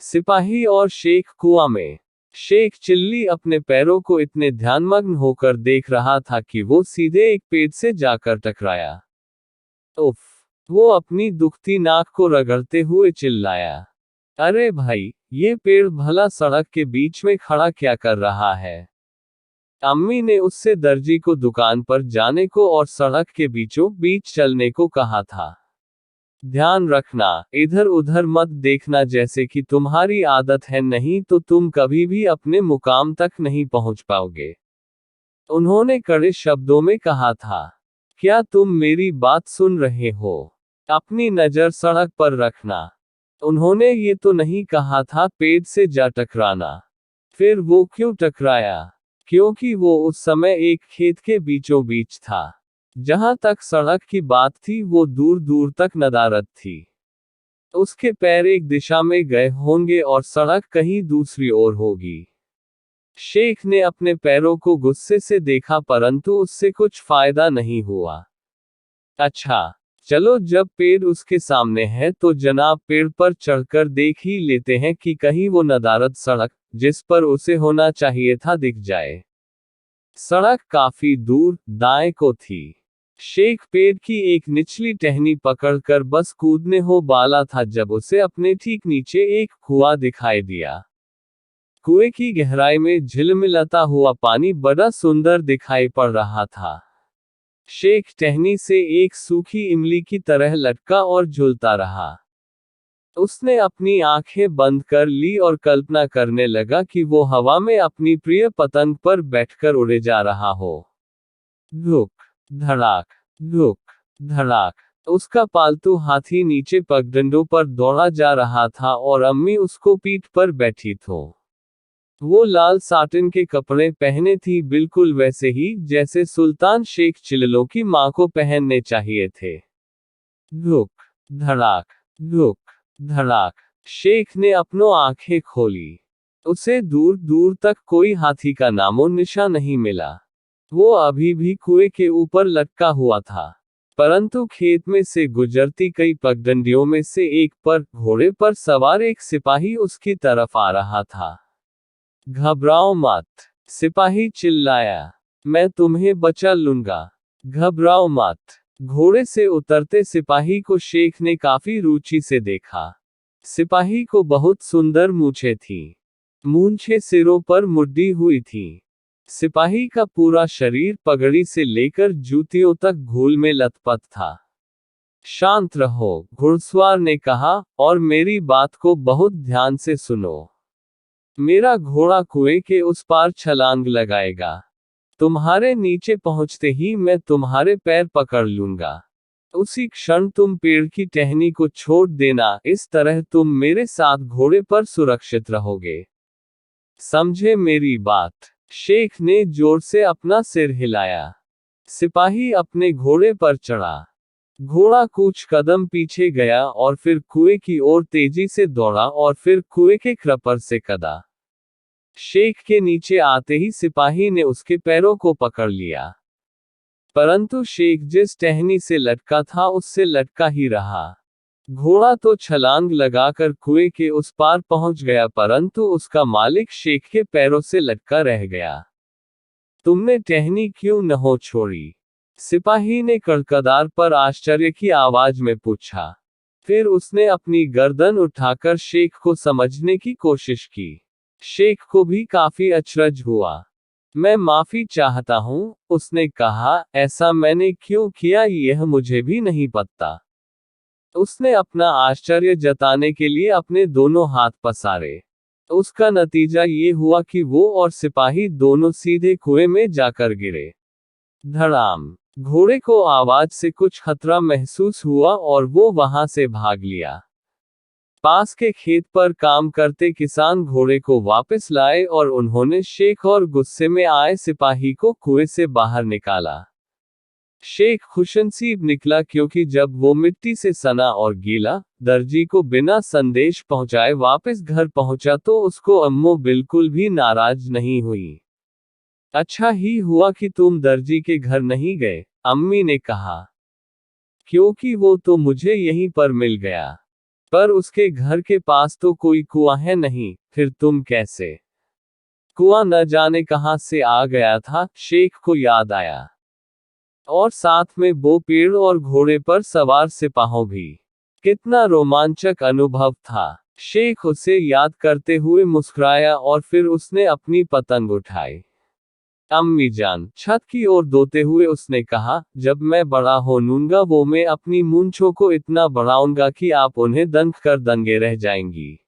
सिपाही और शेख कुआं में। शेख चिल्ली अपने पैरों को इतने ध्यानमग्न होकर देख रहा था कि वो सीधे एक पेड़ से जाकर टकराया। उफ! वो अपनी दुखती नाक को रगड़ते हुए चिल्लाया। अरे भाई, ये पेड़ भला सड़क के बीच में खड़ा क्या कर रहा है? अम्मी ने उससे दर्जी को दुकान पर जाने को और सड़क के बीचों बीच चलने को कहा था। ध्यान रखना, इधर उधर मत देखना, जैसे कि तुम्हारी आदत है, नहीं तो तुम कभी भी अपने मुकाम तक नहीं पहुंच पाओगे। उन्होंने कड़े शब्दों में कहा था। क्या तुम मेरी बात सुन रहे हो? अपनी नजर सड़क पर रखना। उन्होंने ये तो नहीं कहा था पेड़ से जा टकराना। फिर वो क्यों टकराया? क्योंकि वो उस समय एक खेत के बीचों बीच था। जहां तक सड़क की बात थी, वो दूर दूर तक नदारद थी। उसके पैर एक दिशा में गए होंगे और सड़क कहीं दूसरी ओर होगी। शेख ने अपने पैरों को गुस्से से देखा, परंतु उससे कुछ फायदा नहीं हुआ। अच्छा, चलो, जब पेड़ उसके सामने है तो जनाब पेड़ पर चढ़कर देख ही लेते हैं कि कहीं वो नदारद सड़क, जिस पर उसे होना चाहिए था, दिख जाए। सड़क काफी दूर दाएं को थी। शेख पेड़ की एक निचली टहनी पकड़कर बस कूदने हो बाला था जब उसे अपने ठीक नीचे एक कुआं दिखाई दिया। कुएं की गहराई में झिलमिलाता हुआ पानी बड़ा सुंदर दिखाई पड़ रहा था। शेख टहनी से एक सूखी इमली की तरह लटका और झूलता रहा। उसने अपनी आंखें बंद कर ली और कल्पना करने लगा कि वो हवा में अपनी प्रिय पतंग पर बैठकर उड़े जा रहा हो। धुक धड़ाक, धुक धड़ाक। उसका पालतू हाथी नीचे पगडंडों पर दौड़ा जा रहा था और अम्मी उसको पीठ पर बैठी थो। वो लाल साटिन के कपड़े पहने थी, बिल्कुल वैसे ही जैसे सुल्तान शेख चिल्लो की मां को पहनने चाहिए थे। धुक धड़ाक, धुक धड़ाक। शेख ने अपनों आंखें खोली। उसे दूर दूर तक कोई हाथी का नामो निशान नहीं मिला। वो अभी भी कुएं के ऊपर लटका हुआ था, परंतु खेत में से गुजरती कई पगडंडियों में से एक पर घोड़े पर सवार एक सिपाही उसकी तरफ आ रहा था। घबराओ मत, सिपाही चिल्लाया। मैं तुम्हें बचा लूंगा। घबराओ मत। घोड़े से उतरते सिपाही को शेख ने काफी रुचि से देखा। सिपाही को बहुत सुंदर मूंछें थी। मूंछें सिरों पर मुड़ी हुई थी। सिपाही का पूरा शरीर पगड़ी से लेकर जूतियों तक घूल में लथपथ था। शांत रहो, घुड़सवार ने कहा, और मेरी बात को बहुत ध्यान से सुनो। मेरा घोड़ा कुएं के उस पार छलांग लगाएगा। तुम्हारे नीचे पहुंचते ही मैं तुम्हारे पैर पकड़ लूंगा। उसी क्षण तुम पेड़ की टहनी को छोड़ देना, इस तरह तुम मेरे साथ घोड़े पर सुरक्षित रहोगे। समझे मेरी बात? शेख ने जोर से अपना सिर हिलाया। सिपाही अपने घोड़े पर चढ़ा। घोड़ा कुछ कदम पीछे गया और फिर कुएं की ओर तेजी से दौड़ा और फिर कुएं के खप्पर से कदा। शेख के नीचे आते ही सिपाही ने उसके पैरों को पकड़ लिया, परंतु शेख जिस टहनी से लटका था उससे लटका ही रहा। घोड़ा तो छलांग लगाकर कुएं के उस पार पहुंच गया, परंतु उसका मालिक शेख के पैरों से लटका रह गया। तुमने टहनी क्यों न हो छोड़ी? सिपाही ने कड़कदार पर आश्चर्य की आवाज में पूछा। फिर उसने अपनी गर्दन उठाकर शेख को समझने की कोशिश की। शेख को भी काफी अचरज हुआ। मैं माफी चाहता हूं, उसने कहा, ऐसा मैंने क्यों किया यह मुझे भी नहीं पता। उसने अपना आश्चर्य जताने के लिए अपने दोनों हाथ पसारे। उसका नतीजा ये हुआ कि वो और सिपाही दोनों सीधे कुएं में जाकर गिरे। धड़ाम। घोड़े को आवाज से कुछ खतरा महसूस हुआ और वो वहां से भाग लिया। पास के खेत पर काम करते किसान घोड़े को वापस लाए और उन्होंने शेख और गुस्से में आए सिपाही को कुएं से बाहर निकाला। शेख खुशनसीब निकला, क्योंकि जब वो मिट्टी से सना और गीला दर्जी को बिना संदेश पहुंचाए वापस घर पहुंचा तो उसको अम्मो बिल्कुल भी नाराज नहीं हुई। अच्छा ही हुआ कि तुम दर्जी के घर नहीं गए, अम्मी ने कहा, क्योंकि वो तो मुझे यहीं पर मिल गया। पर उसके घर के पास तो कोई कुआं है नहीं, फिर तुम कैसे? कुआं न जाने कहां से आ गया था, शेख को याद आया। और साथ में वो पेड़ और घोड़े पर सवार सिपाहों भी। कितना रोमांचक अनुभव था। शेख उसे याद करते हुए मुस्कुराया और फिर उसने अपनी पतंग उठाई। अम्मी जान, छत की ओर दोते हुए उसने कहा, जब मैं बड़ा होऊंगा वो मैं अपनी मूंछों को इतना बढ़ाऊंगा कि आप उन्हें दंख कर दंगे रह जाएंगी।